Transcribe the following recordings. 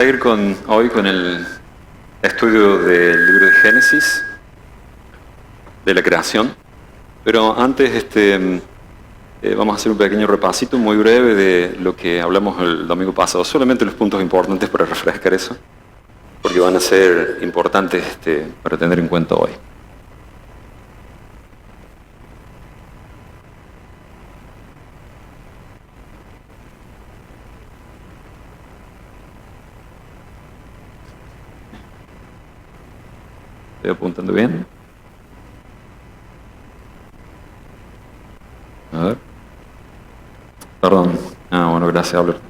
Seguir hoy con el estudio del libro de Génesis, de la creación, pero antes vamos a hacer un pequeño repasito muy breve de lo que hablamos el domingo pasado, solamente los puntos importantes para refrescar eso, porque van a ser importantes para tener en cuenta hoy. ¿Estoy apuntando bien? A ver. Perdón. Bueno, gracias, Albert.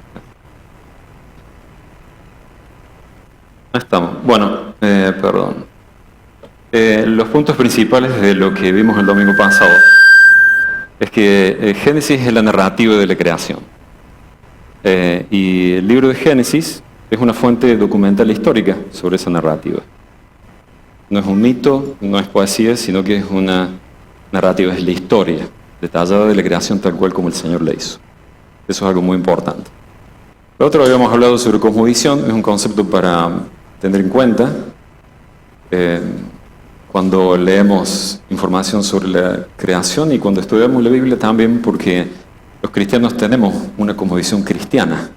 Estamos. Bueno, perdón. Los puntos principales de lo que vimos el domingo pasado es que Génesis es la narrativa de la creación. Y el libro de Génesis es una fuente documental histórica sobre esa narrativa. No es un mito, no es poesía, sino que es una narrativa, es la historia detallada de la creación tal cual como el Señor la hizo. Eso es algo muy importante. Lo otro, habíamos hablado sobre cosmovisión, es un concepto para tener en cuenta cuando leemos información sobre la creación y cuando estudiamos la Biblia también, porque los cristianos tenemos una cosmovisión cristiana.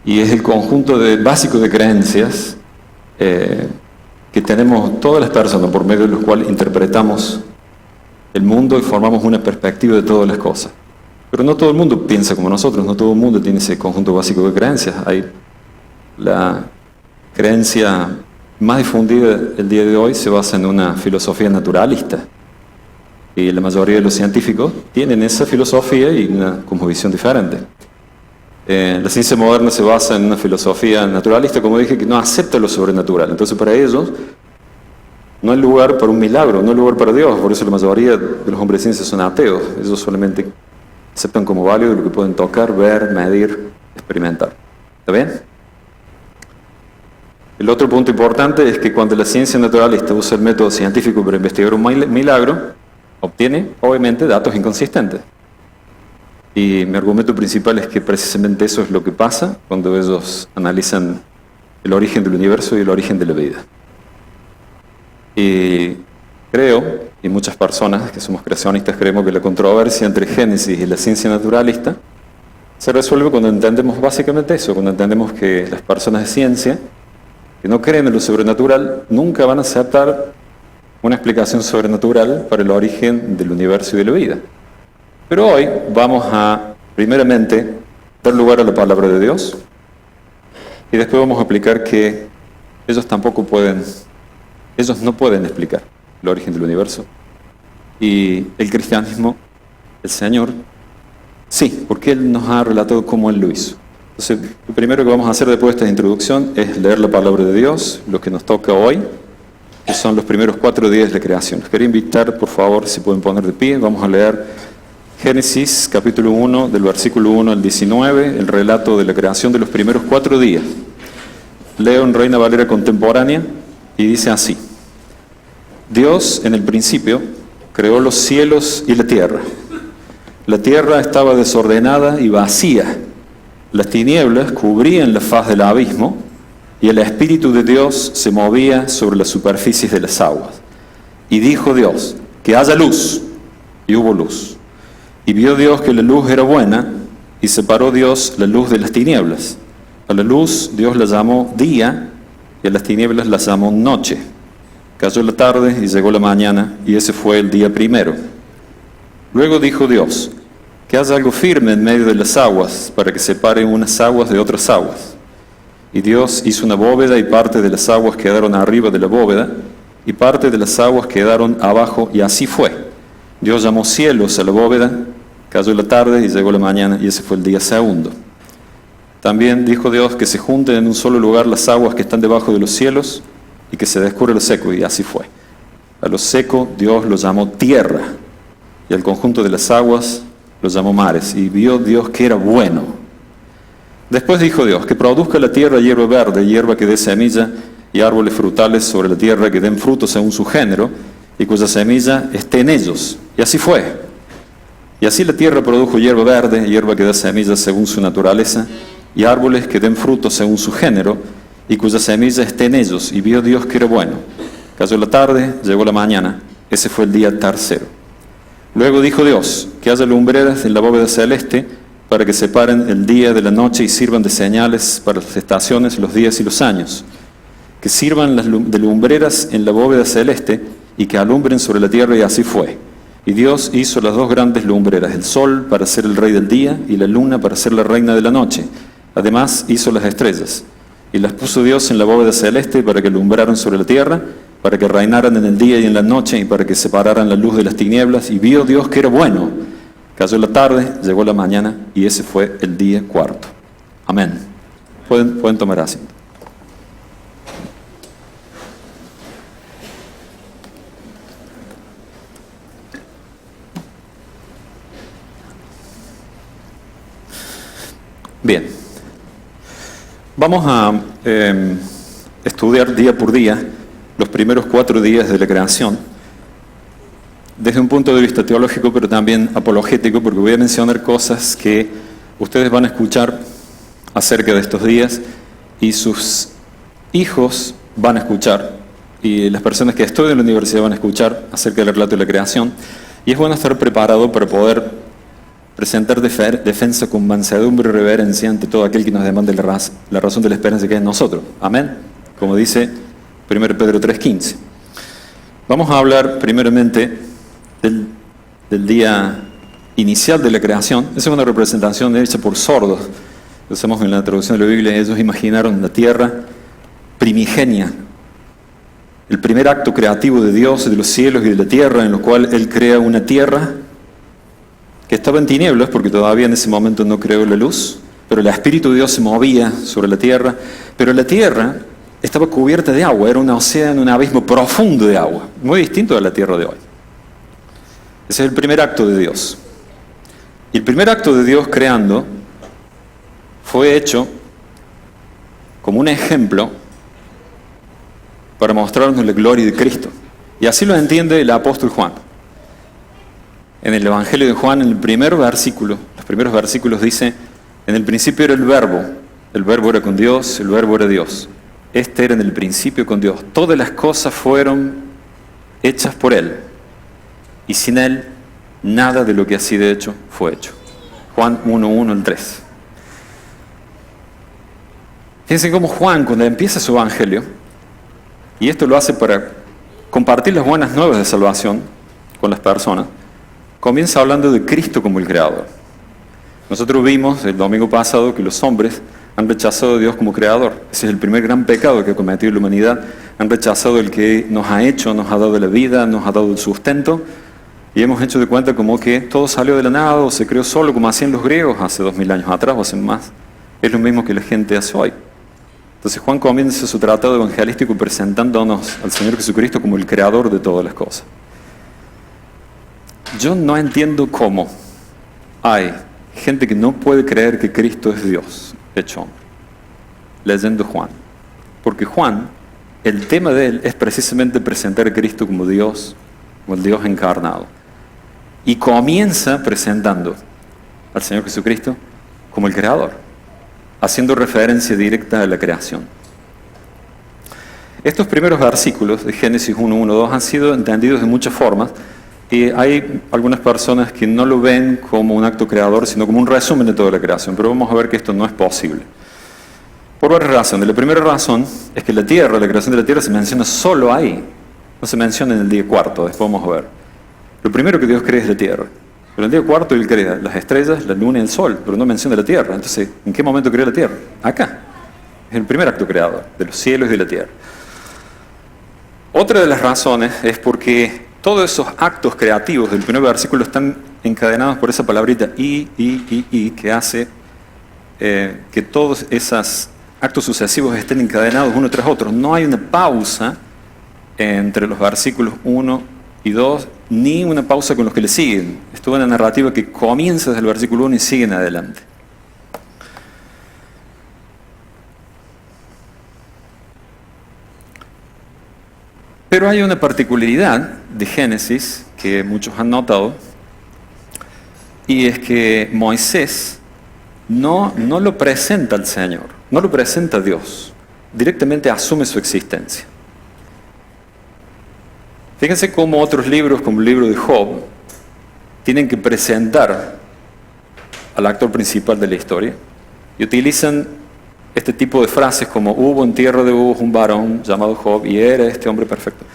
Y es el conjunto básico de creencias que tenemos todas las personas, por medio de los cuales interpretamos el mundo y formamos una perspectiva de todas las cosas. Pero no todo el mundo piensa como nosotros, no todo el mundo tiene ese conjunto básico de creencias. Hay la creencia más difundida el día de hoy se basa en una filosofía naturalista. Y la mayoría de los científicos tienen esa filosofía y una cosmovisión diferente. La ciencia moderna se basa en una filosofía naturalista, como dije, que no acepta lo sobrenatural. Entonces, para ellos, no hay lugar para un milagro, no hay lugar para Dios. Por eso la mayoría de los hombres de ciencia son ateos. Ellos solamente aceptan como válido lo que pueden tocar, ver, medir, experimentar. ¿Está bien? El otro punto importante es que cuando la ciencia naturalista usa el método científico para investigar un milagro, obtiene, obviamente, datos inconsistentes. Y mi argumento principal es que precisamente eso es lo que pasa cuando ellos analizan el origen del universo y el origen de la vida. Y creo, y muchas personas que somos creacionistas creemos que la controversia entre Génesis y la ciencia naturalista se resuelve cuando entendemos básicamente eso, cuando entendemos que las personas de ciencia que no creen en lo sobrenatural nunca van a aceptar una explicación sobrenatural para el origen del universo y de la vida. Pero hoy vamos a, primeramente, dar lugar a la palabra de Dios y después vamos a explicar que ellos no pueden explicar el origen del universo. Y el cristianismo, el Señor, sí, porque Él nos ha relatado cómo Él lo hizo. Entonces, lo primero que vamos a hacer después de esta introducción es leer la palabra de Dios, lo que nos toca hoy, que son los primeros 4 días de la creación. Les quería invitar, por favor, si pueden poner de pie, vamos a leer Génesis capítulo 1, del versículo 1 al 19, el relato de la creación de los primeros 4 días. Leo en Reina Valera contemporánea y dice así: Dios en el principio creó los cielos y la tierra. La tierra estaba desordenada y vacía. Las tinieblas cubrían la faz del abismo y el Espíritu de Dios se movía sobre las superficies de las aguas. Y dijo Dios: que haya luz, y hubo luz. Y vio Dios que la luz era buena, y separó Dios la luz de las tinieblas. A la luz Dios la llamó día, y a las tinieblas las llamó noche. Cayó la tarde y llegó la mañana, y ese fue el día primero. Luego dijo Dios: que haya algo firme en medio de las aguas, para que separen unas aguas de otras aguas. Y Dios hizo una bóveda, y parte de las aguas quedaron arriba de la bóveda, y parte de las aguas quedaron abajo, y así fue. Dios llamó cielos a la bóveda, cayó la tarde y llegó la mañana, y ese fue el día segundo. También dijo Dios que se junten en un solo lugar las aguas que están debajo de los cielos, y que se descubra lo seco, y así fue. A lo seco Dios lo llamó tierra, y al conjunto de las aguas lo llamó mares, y vio Dios que era bueno. Después dijo Dios: que produzca la tierra hierba verde, hierba que dé semilla, y árboles frutales sobre la tierra que den frutos según su género, y cuya semilla esté en ellos. Y así fue. Y así la tierra produjo hierba verde, hierba que da semillas según su naturaleza, y árboles que den fruto según su género, y cuya semilla esté en ellos. Y vio Dios que era bueno. Cayó la tarde, llegó la mañana. Ese fue el día tercero. Luego dijo Dios, que haya lumbreras en la bóveda celeste, para que separen el día de la noche y sirvan de señales para las estaciones, los días y los años. Que sirvan de lumbreras en la bóveda celeste y que alumbren sobre la tierra, y así fue. Y Dios hizo las dos grandes lumbreras, el sol para ser el rey del día y la luna para ser la reina de la noche. Además hizo las estrellas, y las puso Dios en la bóveda celeste para que alumbraran sobre la tierra, para que reinaran en el día y en la noche, y para que separaran la luz de las tinieblas. Y vio Dios que era bueno. Cayó la tarde, llegó la mañana, y ese fue el día cuarto. Amén. Pueden tomar asiento. Bien, vamos a estudiar día por día los primeros 4 días de la creación, desde un punto de vista teológico, pero también apologético, porque voy a mencionar cosas que ustedes van a escuchar acerca de estos días, y sus hijos van a escuchar, y las personas que estudian en la universidad van a escuchar acerca del relato de la creación, y es bueno estar preparado para poder presentar defensa con mansedumbre y reverencia ante todo aquel que nos demande la razón de la esperanza que hay en nosotros. Amén. Como dice 1 Pedro 3:15. Vamos a hablar primeramente del día inicial de la creación. Esa es una representación hecha por sordos. Lo hacemos en la traducción de la Biblia. Ellos imaginaron la tierra primigenia, el primer acto creativo de Dios, de los cielos y de la tierra, en lo cual Él crea una tierra que estaba en tinieblas, porque todavía en ese momento no creó la luz, pero el Espíritu de Dios se movía sobre la tierra, pero la tierra estaba cubierta de agua, era un océano, un abismo profundo de agua, muy distinto de la tierra de hoy. Ese es el primer acto de Dios. Y el primer acto de Dios creando fue hecho como un ejemplo para mostrarnos la gloria de Cristo. Y así lo entiende el apóstol Juan. En el Evangelio de Juan, en el primer versículo, los primeros versículos dice, en el principio era el verbo era con Dios, el verbo era Dios. Este era en el principio con Dios. Todas las cosas fueron hechas por Él, y sin Él nada de lo que ha sido hecho fue hecho. Juan 1:1 al 3. Fíjense cómo Juan, cuando empieza su Evangelio, y esto lo hace para compartir las buenas nuevas de salvación con las personas, comienza hablando de Cristo como el Creador. Nosotros vimos el domingo pasado que los hombres han rechazado a Dios como Creador. Ese es el primer gran pecado que ha cometido la humanidad. Han rechazado el que nos ha hecho, nos ha dado la vida, nos ha dado el sustento, y hemos hecho de cuenta como que todo salió de la nada o se creó solo, como hacían los griegos hace 2000 años atrás o hace más. Es lo mismo que la gente hace hoy. Entonces Juan comienza su tratado evangelístico presentándonos al Señor Jesucristo como el Creador de todas las cosas. Yo no entiendo cómo hay gente que no puede creer que Cristo es Dios hecho hombre, leyendo Juan. Porque Juan, el tema de él es precisamente presentar a Cristo como Dios, como el Dios encarnado. Y comienza presentando al Señor Jesucristo como el Creador, haciendo referencia directa a la creación. Estos primeros versículos de Génesis 1:1-2 han sido entendidos de muchas formas, y hay algunas personas que no lo ven como un acto creador, sino como un resumen de toda la creación. Pero vamos a ver que esto no es posible. Por varias razones. La primera razón es que la tierra, la creación de la tierra, se menciona solo ahí. No se menciona en el día cuarto, después vamos a ver. Lo primero que Dios crea es la tierra. Pero en el día cuarto Él crea las estrellas, la luna y el sol, pero no menciona la tierra. Entonces, ¿en qué momento creó la tierra? Acá. Es el primer acto creador, de los cielos y de la tierra. Otra de las razones es porque todos esos actos creativos del primer versículo están encadenados por esa palabrita y, que hace que todos esos actos sucesivos estén encadenados uno tras otro. No hay una pausa entre los versículos 1 y 2, ni una pausa con los que le siguen. Es toda una narrativa que comienza desde el versículo 1 y sigue en adelante. Pero hay una particularidad de Génesis que muchos han notado, y es que Moisés no lo presenta al Señor, no lo presenta a Dios, directamente asume su existencia. Fíjense cómo otros libros, como el libro de Job, tienen que presentar al actor principal de la historia y utilizan este tipo de frases como hubo en tierra de Uz un varón llamado Job y era este hombre perfecto.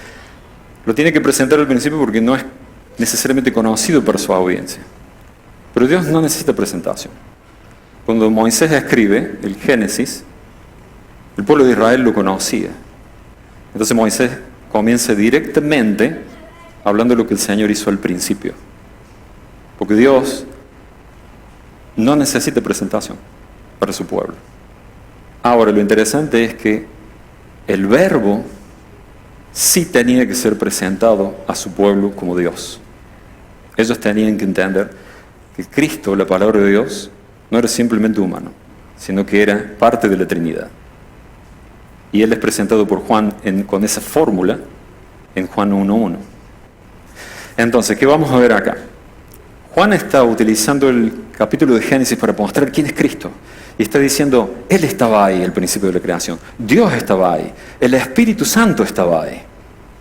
Lo tiene que presentar al principio porque no es necesariamente conocido por su audiencia. Pero Dios no necesita presentación. Cuando Moisés escribe el Génesis, el pueblo de Israel lo conocía. Entonces Moisés comienza directamente hablando de lo que el Señor hizo al principio. Porque Dios no necesita presentación para su pueblo. Ahora, lo interesante es que el Verbo sí tenía que ser presentado a su pueblo como Dios. Ellos tenían que entender que Cristo, la palabra de Dios, no era simplemente humano, sino que era parte de la Trinidad. Y Él es presentado por Juan con esa fórmula en Juan 1:1. Entonces, ¿qué vamos a ver acá? Juan está utilizando el capítulo de Génesis para mostrar quién es Cristo. Y está diciendo, Él estaba ahí al principio de la creación. Dios estaba ahí. El Espíritu Santo estaba ahí.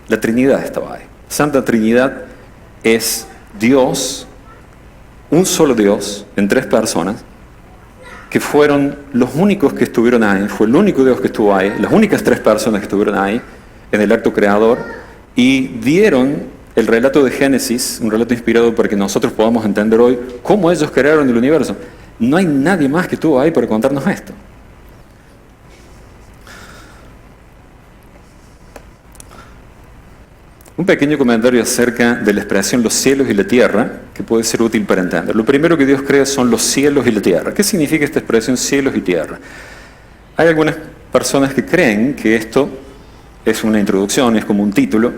La Trinidad estaba ahí. Santa Trinidad es Dios, un solo Dios, en tres personas, que fueron los únicos que estuvieron ahí. Fue el único Dios que estuvo ahí, las únicas tres personas que estuvieron ahí en el acto creador, y dieron el relato de Génesis, un relato inspirado para que nosotros podamos entender hoy cómo ellos crearon el universo. No hay nadie más que estuvo ahí para contarnos esto. Un pequeño comentario acerca de la expresión los cielos y la tierra, que puede ser útil para entender. Lo primero que Dios crea son los cielos y la tierra. ¿Qué significa esta expresión cielos y tierra? Hay algunas personas que creen que esto es una introducción, es como un título,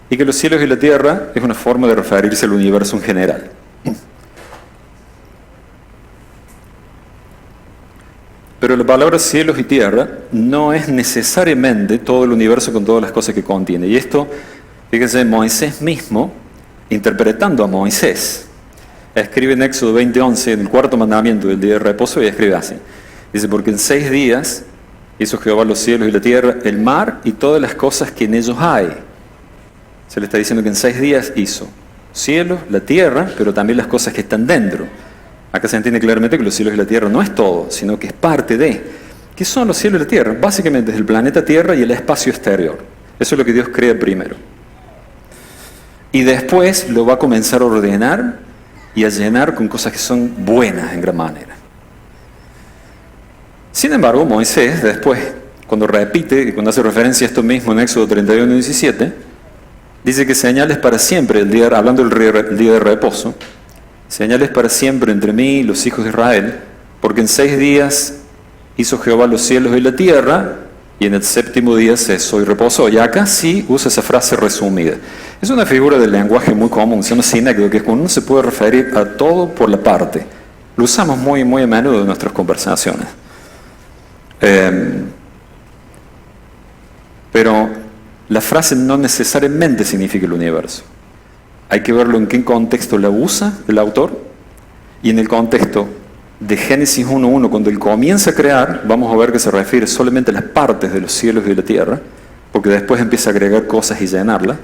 y que los cielos y la tierra es una forma de referirse al universo en general. Pero la palabra cielos y tierra no es necesariamente todo el universo con todas las cosas que contiene. Y esto, fíjense, Moisés mismo, interpretando a Moisés, escribe en Éxodo 20:11, en el cuarto mandamiento del día de reposo, y escribe así. Dice, porque en 6 días hizo Jehová los cielos y la tierra, el mar y todas las cosas que en ellos hay. Se le está diciendo que en 6 días hizo cielos, la tierra, pero también las cosas que están dentro. Acá se entiende claramente que los cielos y la tierra no es todo, sino que es parte de. ¿Qué son los cielos y la tierra? Básicamente es el planeta Tierra y el espacio exterior. Eso es lo que Dios crea primero. Y después lo va a comenzar a ordenar y a llenar con cosas que son buenas en gran manera. Sin embargo, Moisés después, cuando repite y cuando hace referencia a esto mismo en Éxodo 31:17, dice que señales para siempre, hablando del día de reposo, señales para siempre entre mí y los hijos de Israel, porque en 6 días hizo Jehová los cielos y la tierra, y en el 7º día cesó y reposó. Y acá sí usa esa frase resumida. Es una figura del lenguaje muy común, se llama sinécdoque, que es cuando uno se puede referir a todo por la parte. Lo usamos muy, muy a menudo en nuestras conversaciones. Pero la frase no necesariamente significa el universo. Hay que verlo en qué contexto la usa el autor, y en el contexto de Génesis 1:1, cuando él comienza a crear, vamos a ver que se refiere solamente a las partes de los cielos y de la tierra, porque después empieza a agregar cosas y llenarlas,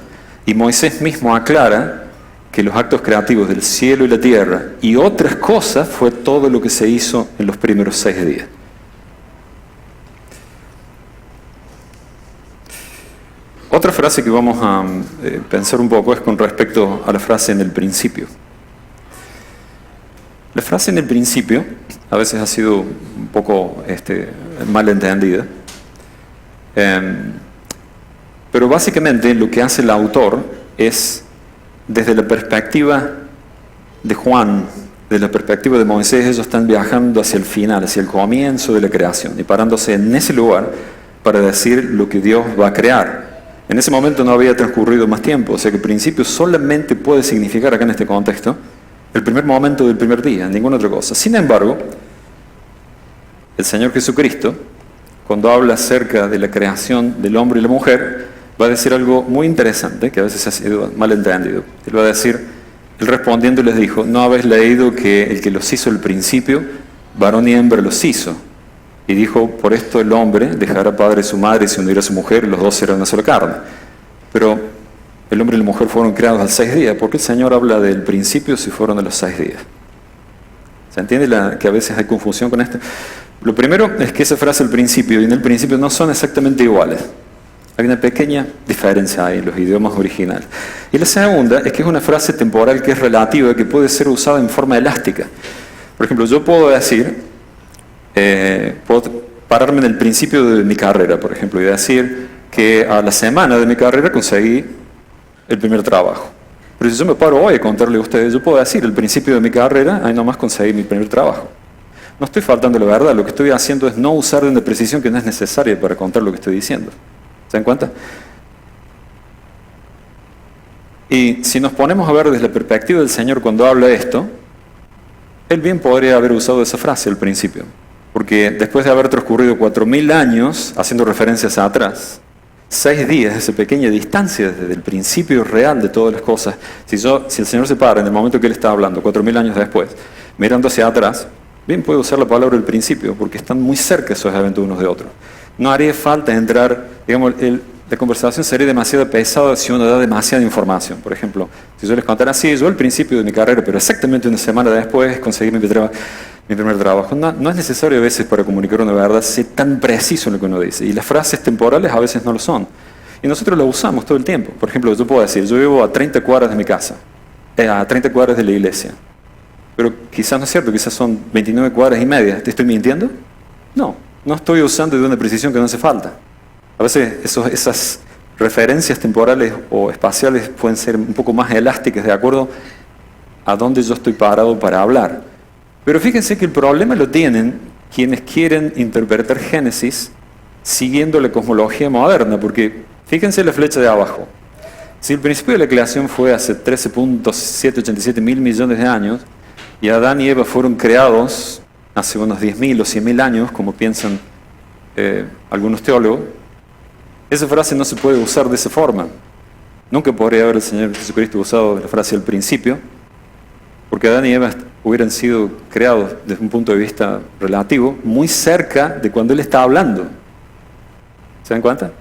y Moisés mismo aclara que los actos creativos del cielo y la tierra y otras cosas fue todo lo que se hizo en los primeros 6 días. Otra frase que vamos a pensar un poco es con respecto a la frase en el principio. La frase en el principio a veces ha sido un poco mal entendida, pero básicamente lo que hace el autor es, desde la perspectiva de Juan, desde la perspectiva de Moisés, ellos están viajando hacia el final, hacia el comienzo de la creación y parándose en ese lugar para decir lo que Dios va a crear. En ese momento no había transcurrido más tiempo, o sea que el principio solamente puede significar acá en este contexto el primer momento del primer día, ninguna otra cosa. Sin embargo, el Señor Jesucristo, cuando habla acerca de la creación del hombre y la mujer, va a decir algo muy interesante, que a veces ha sido mal entendido. Él va a decir, él respondiendo les dijo, ¿no habéis leído que el que los hizo al principio varón y hembra los hizo. Y dijo, por esto el hombre dejará padre y su madre y se unirá a su mujer, y los dos serán una sola carne. Pero el hombre y la mujer fueron creados al 6 días. ¿Por qué el Señor habla del principio si fueron a los 6 días? ¿Se entiende que a veces hay confusión con esto? Lo primero es que esa frase al principio y en el principio no son exactamente iguales. Hay una pequeña diferencia ahí en los idiomas originales. Y la segunda es que es una frase temporal que es relativa, que puede ser usada en forma elástica. Por ejemplo, yo puedo decir, puedo pararme en el principio de mi carrera, por ejemplo, y decir que a la semana de mi carrera conseguí el primer trabajo. Pero si yo me paro hoy a contarle a ustedes, yo puedo decir, al principio de mi carrera, ahí nomás conseguí mi primer trabajo. No estoy faltando la verdad, lo que estoy haciendo es no usar una precisión que no es necesaria para contar lo que estoy diciendo. ¿Se dan cuenta? Y si nos ponemos a ver desde la perspectiva del Señor cuando habla esto, Él bien podría haber usado esa frase al principio. Porque después de haber transcurrido 4000 años, haciendo referencias a atrás, 6 días, esa pequeña distancia desde el principio real de todas las cosas, si el Señor se para en el momento que Él está hablando, 4000 años después, mirando hacia atrás, bien puede usar la palabra del principio, porque están muy cerca esos eventos unos de otros. No haría falta entrar, digamos, la conversación sería demasiado pesada si uno da demasiada información. Por ejemplo, si yo les contara así, yo al principio de mi carrera, pero exactamente una semana después conseguí mi primer trabajo. No es necesario a veces para comunicar una verdad ser tan preciso en lo que uno dice. Y las frases temporales a veces no lo son. Y nosotros las usamos todo el tiempo. Por ejemplo, yo puedo decir, yo vivo a 30 cuadras de mi casa, a 30 cuadras de la iglesia. Pero quizás no es cierto, quizás son 29 cuadras y media. ¿Te estoy mintiendo? No estoy usando de una precisión que no hace falta. A veces esas referencias temporales o espaciales pueden ser un poco más elásticas de acuerdo a dónde yo estoy parado para hablar. Pero fíjense que el problema lo tienen quienes quieren interpretar Génesis siguiendo la cosmología moderna, porque fíjense la flecha de abajo. Si el principio de la creación fue hace 13.787 mil millones de años, y Adán y Eva fueron creados hace unos 10.000 o 100.000 años, como piensan algunos teólogos, esa frase no se puede usar de esa forma. Nunca podría haber el Señor Jesucristo usado la frase al principio, porque Adán y Eva hubieran sido creados desde un punto de vista relativo, muy cerca de cuando Él está hablando. ¿Se dan cuenta?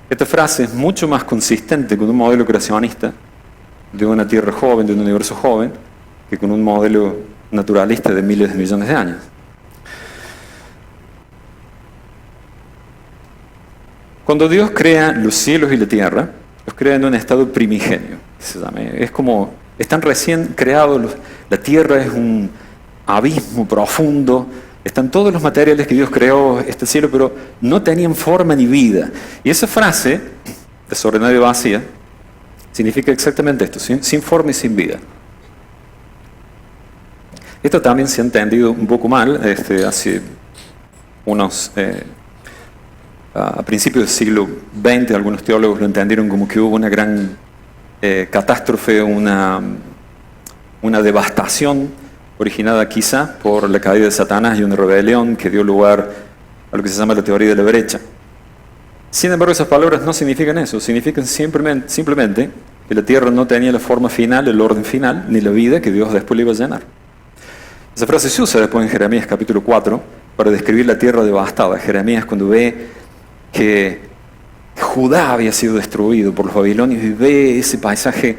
Esta frase es mucho más consistente con un modelo creacionista de una tierra joven, de un universo joven, que con un modelo naturalista de miles de millones de años. Cuando Dios crea los cielos y la tierra, los crea en un estado primigenio, se llama. Es como, están recién creados, la tierra es un abismo profundo, están todos los materiales que Dios creó, este cielo, pero no tenían forma ni vida. Y esa frase, desordenada y vacía, significa exactamente esto, sin forma y sin vida. Esto también se ha entendido un poco mal, hace unos... a principios del siglo XX, algunos teólogos lo entendieron como que hubo una gran catástrofe, una devastación originada quizá por la caída de Satanás y una rebelión que dio lugar a lo que se llama la teoría de la brecha. Sin embargo, esas palabras no significan eso, significan simplemente que la tierra no tenía la forma final, el orden final, ni la vida que Dios después le iba a llenar. Esa frase se usa después en Jeremías capítulo 4 para describir la tierra devastada. Jeremías, cuando ve que Judá había sido destruido por los babilonios y ve ese paisaje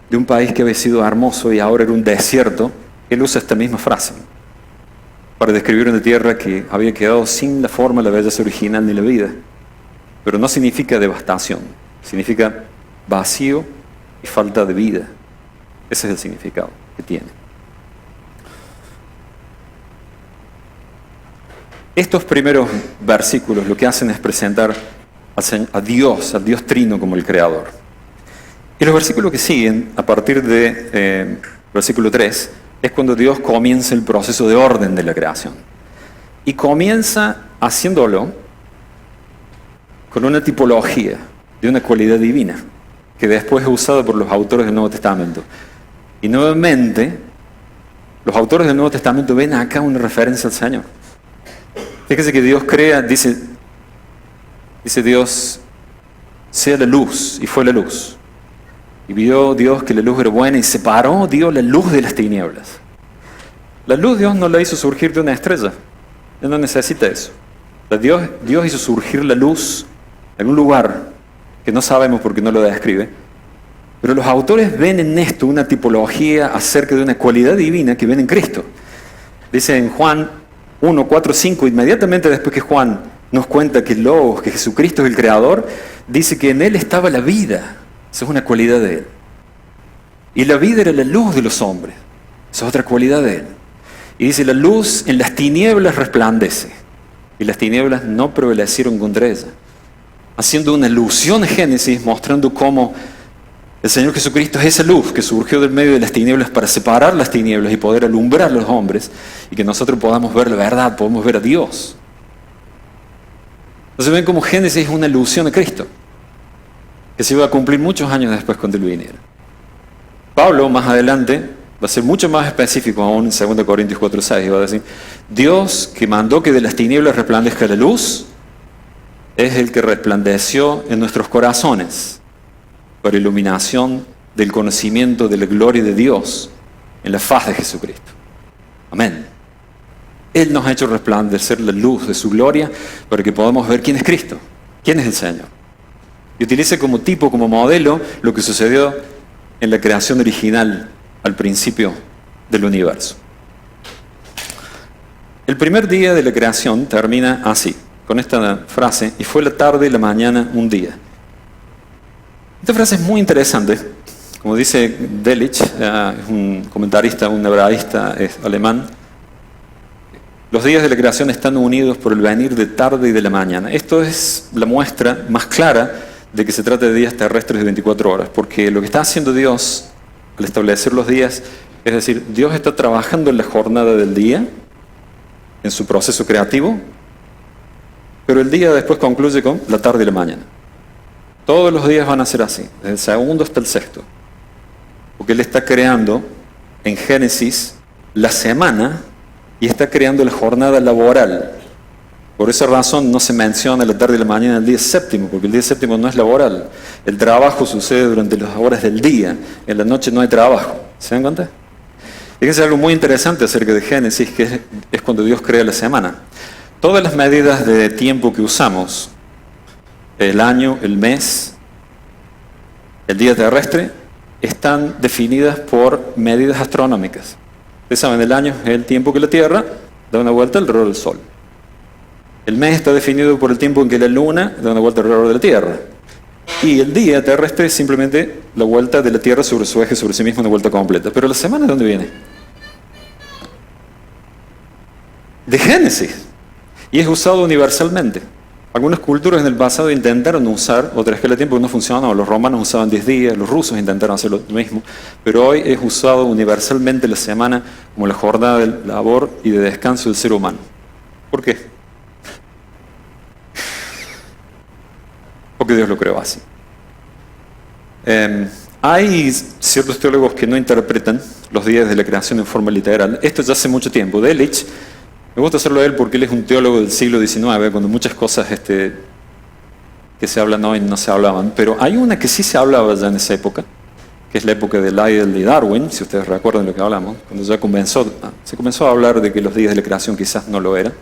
de un país que había sido hermoso y ahora era un desierto, él usa esta misma frase para describir una tierra que había quedado sin la forma, la belleza original ni la vida. Pero no significa devastación, significa vacío y falta de vida. Ese es el significado que tiene. Estos primeros versículos lo que hacen es presentar a Dios, al Dios Trino como el Creador. Y los versículos que siguen, a partir de versículo 3, es cuando Dios comienza el proceso de orden de la creación. Y comienza haciéndolo con una tipología de una cualidad divina, que después es usada por los autores del Nuevo Testamento. Y nuevamente, los autores del Nuevo Testamento ven acá una referencia al Señor. Fíjese que Dios crea, dice Dios, sea la luz, y fue la luz. Y vio Dios que la luz era buena y separó Dios la luz de las tinieblas. La luz Dios no la hizo surgir de una estrella. Él no necesita eso. Dios hizo surgir la luz en un lugar que no sabemos porque no lo describe. Pero los autores ven en esto una tipología acerca de una cualidad divina que ven en Cristo. Dice en Juan 1, 4, 5, inmediatamente después que Juan nos cuenta que que Jesucristo es el Creador, dice que en Él estaba la vida. Esa es una cualidad de Él. Y la vida era la luz de los hombres. Esa es otra cualidad de Él. Y dice, la luz en las tinieblas resplandece. Y las tinieblas no prevalecieron contra ella. Haciendo una alusión a Génesis, mostrando cómo el Señor Jesucristo es esa luz que surgió del medio de las tinieblas para separar las tinieblas y poder alumbrar a los hombres y que nosotros podamos ver la verdad, podamos ver a Dios. Entonces ven cómo Génesis es una alusión a Cristo, que se iba a cumplir muchos años después cuando Él viniera. Pablo, más adelante, va a ser mucho más específico aún en 2 Corintios 4:6, y va a decir, Dios que mandó que de las tinieblas resplandezca la luz, es el que resplandeció en nuestros corazones para iluminación del conocimiento de la gloria de Dios en la faz de Jesucristo. Amén. Él nos ha hecho resplandecer la luz de su gloria para que podamos ver quién es Cristo, quién es el Señor. Y utilice como tipo, como modelo, lo que sucedió en la creación original al principio del universo. El primer día de la creación termina así, con esta frase, y fue la tarde y la mañana un día. Esta frase es muy interesante. Como dice Delitzsch, es un comentarista, un hebraísta alemán, los días de la creación están unidos por el venir de tarde y de la mañana. Esto es la muestra más clara de que se trata de días terrestres de 24 horas, porque lo que está haciendo Dios al establecer los días, es decir, Dios está trabajando en la jornada del día, en su proceso creativo, pero el día después concluye con la tarde y la mañana. Todos los días van a ser así, desde el segundo hasta el sexto. Porque Él está creando en Génesis la semana y está creando la jornada laboral. Por esa razón no se menciona la tarde y la mañana el día séptimo, porque el día séptimo no es laboral. El trabajo sucede durante las horas del día. En la noche no hay trabajo. ¿Se dan cuenta? Fíjense algo muy interesante acerca de Génesis, que es cuando Dios crea la semana. Todas las medidas de tiempo que usamos, el año, el mes, el día terrestre, están definidas por medidas astronómicas. Ustedes saben, el año es el tiempo que la Tierra da una vuelta alrededor del Sol. El mes está definido por el tiempo en que la Luna da una vuelta alrededor de la Tierra. Y el día terrestre es simplemente la vuelta de la Tierra sobre su eje, sobre sí mismo, una vuelta completa. Pero la semana, ¿de dónde viene? De Génesis. Y es usado universalmente. Algunas culturas en el pasado intentaron usar otra escala de tiempo que no funcionaba. Los romanos usaban 10 días, los rusos intentaron hacer lo mismo. Pero hoy es usado universalmente la semana como la jornada de labor y de descanso del ser humano. ¿Por qué? Porque Dios lo creó así. Hay ciertos teólogos que no interpretan los días de la creación en forma literal. Esto ya hace mucho tiempo. Delitzsch, me gusta hacerlo a él porque él es un teólogo del siglo XIX, cuando muchas cosas que se hablan hoy no se hablaban. Pero hay una que sí se hablaba ya en esa época, que es la época de Lyell y Darwin, si ustedes recuerdan lo que hablamos, cuando ya se comenzó a hablar de que los días de la creación quizás no lo eran.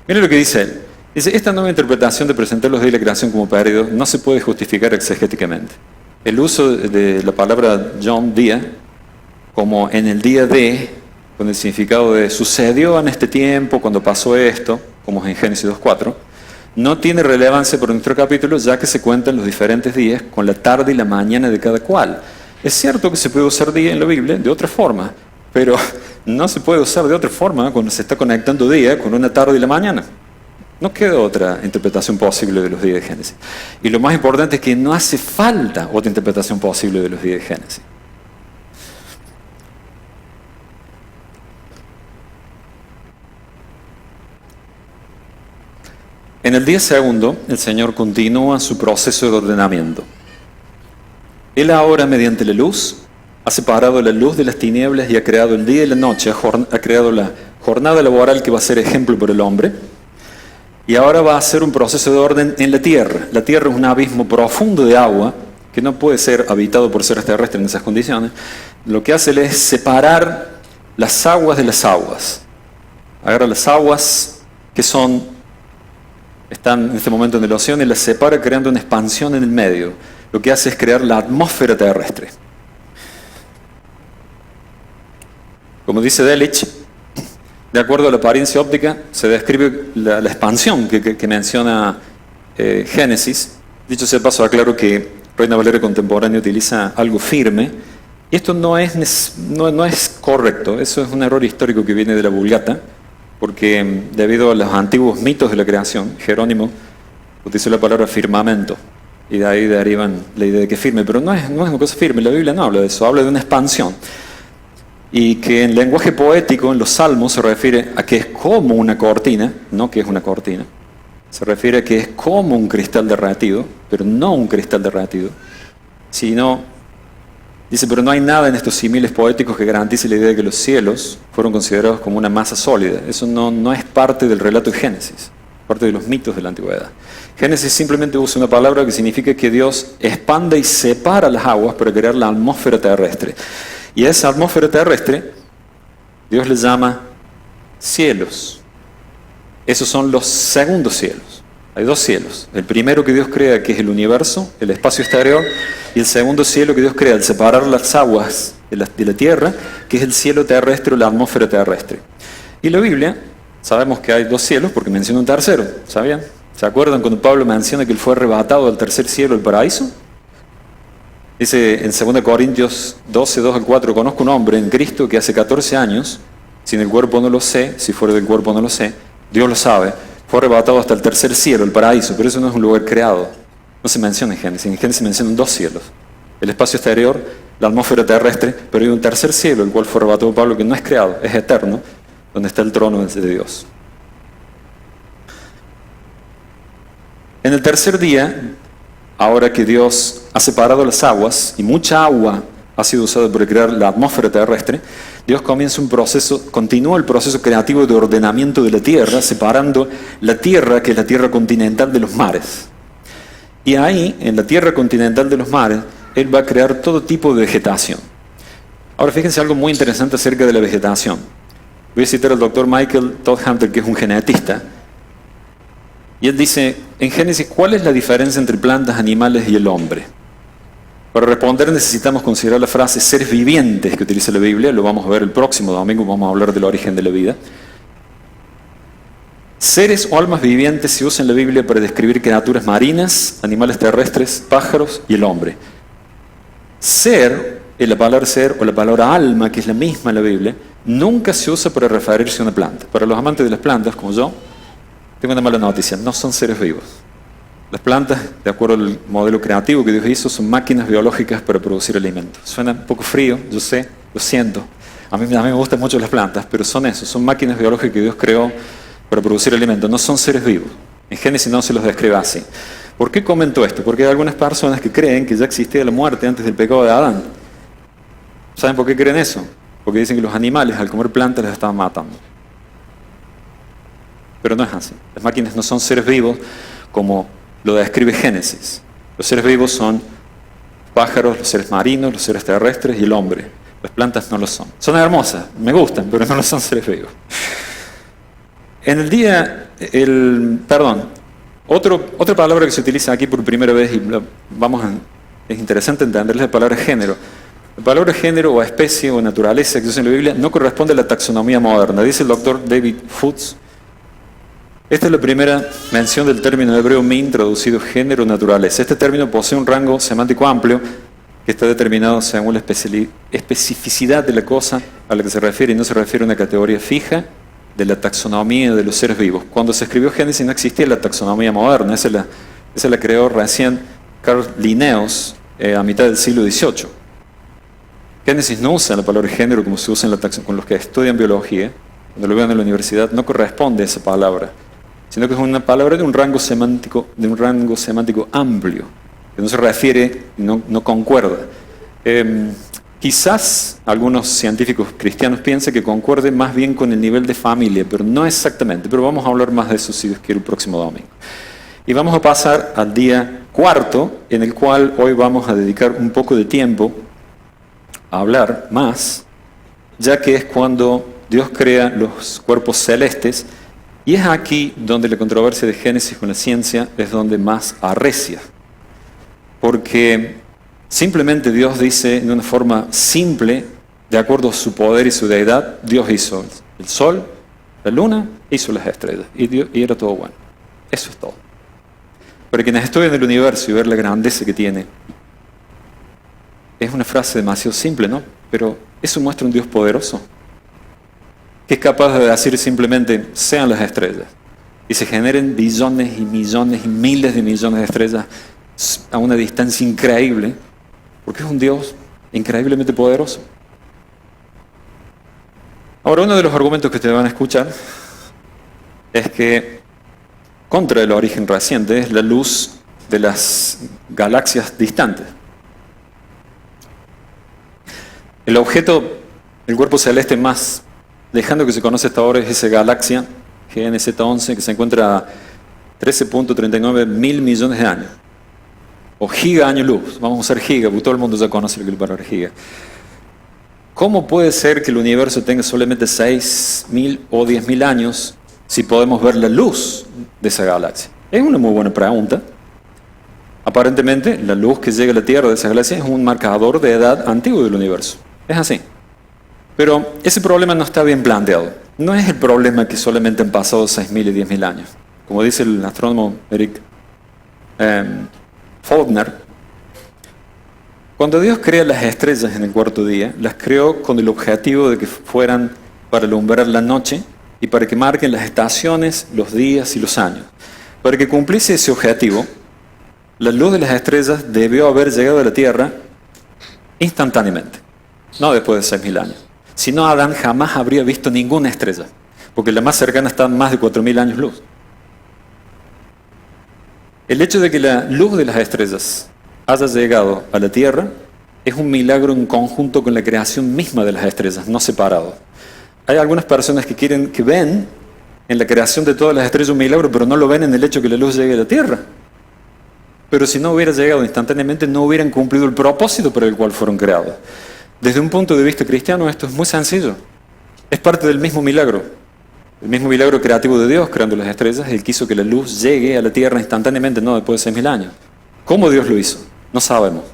Miren lo que dice él. Dice, esta nueva interpretación de presentar los días de la creación como periodos no se puede justificar exegéticamente. El uso de la palabra John día, como en el día de, con el significado de sucedió en este tiempo, cuando pasó esto, como es en Génesis 2:4, no tiene relevancia por nuestro capítulo, ya que se cuentan los diferentes días con la tarde y la mañana de cada cual. Es cierto que se puede usar día en la Biblia de otra forma, pero no se puede usar de otra forma cuando se está conectando día con una tarde y la mañana. No queda otra interpretación posible de los días de Génesis. Y lo más importante es que no hace falta otra interpretación posible de los días de Génesis. En el día segundo, el Señor continúa su proceso de ordenamiento. Él ahora, mediante la luz, ha separado la luz de las tinieblas y ha creado el día y la noche, ha creado la jornada laboral que va a ser ejemplo para el hombre. Y ahora va a hacer un proceso de orden en la tierra. La tierra es un abismo profundo de agua que no puede ser habitado por seres terrestres en esas condiciones. Lo que hace él es separar las aguas de las aguas. Agarra las aguas que están en este momento en el océano y las separa creando una expansión en el medio. Lo que hace es crear la atmósfera terrestre. Como dice Delitzsch, de acuerdo a la apariencia óptica, se describe la expansión que menciona Génesis. Dicho sea de paso, aclaro que Reina Valera contemporánea utiliza algo firme, y esto no es correcto. Eso es un error histórico que viene de la Vulgata, porque debido a los antiguos mitos de la creación, Jerónimo utilizó la palabra firmamento, y de ahí derivan la idea de que firme, pero no es una cosa firme. La Biblia no habla de eso, habla de una expansión. Y que en lenguaje poético, en los salmos, se refiere a que es como una cortina, no que es una cortina. Se refiere a que es como un cristal derretido, pero no un cristal derretido, sino, dice, pero no hay nada en estos símiles poéticos que garantice la idea de que los cielos fueron considerados como una masa sólida. Eso no es parte del relato de Génesis, parte de los mitos de la antigüedad. Génesis simplemente usa una palabra que significa que Dios expande y separa las aguas para crear la atmósfera terrestre. Y a esa atmósfera terrestre, Dios le llama cielos. Esos son los segundos cielos. Hay dos cielos. El primero que Dios crea, que es el universo, el espacio exterior, y el segundo cielo que Dios crea al separar las aguas de la tierra, que es el cielo terrestre o la atmósfera terrestre. Y la Biblia, sabemos que hay dos cielos porque menciona un tercero, ¿sabían? ¿Se acuerdan cuando Pablo menciona que él fue arrebatado al tercer cielo, el paraíso? Dice en 2 Corintios 12, 2 al 4, conozco un hombre en Cristo que hace 14 años, si en el cuerpo no lo sé, si fuera del cuerpo no lo sé, Dios lo sabe, fue arrebatado hasta el tercer cielo, el paraíso, pero eso no es un lugar creado. No se menciona en Génesis se mencionan dos cielos. El espacio exterior, la atmósfera terrestre, pero hay un tercer cielo, el cual fue arrebatado Pablo, que no es creado, es eterno, donde está el trono de Dios. En el tercer día, ahora que Dios ha separado las aguas y mucha agua ha sido usada para crear la atmósfera terrestre, Dios comienza continúa el proceso creativo de ordenamiento de la tierra, separando la tierra, que es la tierra continental, de los mares. Y ahí, en la tierra continental de los mares, Él va a crear todo tipo de vegetación. Ahora fíjense algo muy interesante acerca de la vegetación. Voy a citar al doctor Michael Todd Hunter, que es un genetista. Y él dice, en Génesis, ¿cuál es la diferencia entre plantas, animales y el hombre? Para responder necesitamos considerar la frase seres vivientes que utiliza la Biblia. Lo vamos a ver el próximo domingo, vamos a hablar del origen de la vida. Seres o almas vivientes se usan en la Biblia para describir criaturas marinas, animales terrestres, pájaros y el hombre. Ser, la palabra ser o la palabra alma, que es la misma en la Biblia, nunca se usa para referirse a una planta. Para los amantes de las plantas, como yo, tengo una mala noticia, no son seres vivos. Las plantas, de acuerdo al modelo creativo que Dios hizo, son máquinas biológicas para producir alimentos. Suena un poco frío, yo sé, lo siento. A mí me gustan mucho las plantas, pero son máquinas biológicas que Dios creó para producir alimentos, no son seres vivos. En Génesis no se los describe así. ¿Por qué comento esto? Porque hay algunas personas que creen que ya existía la muerte antes del pecado de Adán. ¿Saben por qué creen eso? Porque dicen que los animales al comer plantas las estaban matando. Pero no es así. Las máquinas no son seres vivos como lo describe Génesis. Los seres vivos son pájaros, los seres marinos, los seres terrestres y el hombre. Las plantas no lo son. Son hermosas, me gustan, pero no lo son seres vivos. En el día, otra palabra que se utiliza aquí por primera vez, y es interesante entender, es la palabra género. La palabra género o especie o naturaleza que se usa en la Biblia no corresponde a la taxonomía moderna. Dice el doctor David Foots. Esta es la primera mención del término hebreo min, traducido género o naturaleza. Este término posee un rango semántico amplio que está determinado según la especificidad de la cosa a la que se refiere, y no se refiere a una categoría fija de la taxonomía de los seres vivos. Cuando se escribió Génesis no existía la taxonomía moderna, esa la creó recién Carl Linnaeus a mitad del siglo XVIII. Génesis no usa la palabra género como se usa con los que estudian biología. Cuando lo vean en la universidad no corresponde a esa palabra, sino que es una palabra de un rango semántico amplio, que no se refiere, no concuerda. Quizás algunos científicos cristianos piensan que concuerde más bien con el nivel de familia, pero no exactamente. Pero vamos a hablar más de eso, si Dios quiere, el próximo domingo. Y vamos a pasar al día cuarto, en el cual hoy vamos a dedicar un poco de tiempo a hablar más ya que es cuando Dios crea los cuerpos celestes, y es aquí donde la controversia de Génesis con la ciencia es donde más arrecia. Porque simplemente Dios dice de una forma simple, de acuerdo a su poder y su deidad, Dios hizo el sol, la luna, hizo las estrellas, y era todo bueno. Eso es todo. Para quienes estudian el universo y ver la grandeza que tiene, es una frase demasiado simple, ¿no? Pero eso muestra un Dios poderoso, que es capaz de decir simplemente, sean las estrellas, y se generen billones y millones y miles de millones de estrellas a una distancia increíble, porque es un Dios increíblemente poderoso. Ahora, uno de los argumentos que ustedes van a escuchar es que contra el origen reciente es la luz de las galaxias distantes. El objeto, el cuerpo celeste más lejano que se conoce hasta ahora es esa galaxia, GNZ 11, que se encuentra a 13.39 mil millones de años. O giga año luz. Vamos a usar giga, porque todo el mundo ya conoce lo que es la palabra giga. ¿Cómo puede ser que el universo tenga solamente 6.000 o 10.000 años si podemos ver la luz de esa galaxia? Es una muy buena pregunta. Aparentemente, la luz que llega a la Tierra de esa galaxia es un marcador de edad antiguo del universo. Es así. Pero ese problema no está bien planteado. No es el problema que solamente han pasado 6.000 y 10.000 años. Como dice el astrónomo Eric Faulkner, cuando Dios crea las estrellas en el cuarto día, las creó con el objetivo de que fueran para alumbrar la noche y para que marquen las estaciones, los días y los años. Para que cumpliese ese objetivo, la luz de las estrellas debió haber llegado a la Tierra instantáneamente, no después de 6.000 años. Si no, Adán jamás habría visto ninguna estrella, porque la más cercana está a más de 4.000 años luz. El hecho de que la luz de las estrellas haya llegado a la Tierra es un milagro en conjunto con la creación misma de las estrellas, no separado. Hay algunas personas que ven en la creación de todas las estrellas un milagro, pero no lo ven en el hecho de que la luz llegue a la Tierra. Pero si no hubiera llegado instantáneamente, no hubieran cumplido el propósito para el cual fueron creados. Desde un punto de vista cristiano, esto es muy sencillo. Es parte del mismo milagro. El mismo milagro creativo de Dios, creando las estrellas. Él quiso que la luz llegue a la Tierra instantáneamente, no después de 6.000 años. ¿Cómo Dios lo hizo? No sabemos.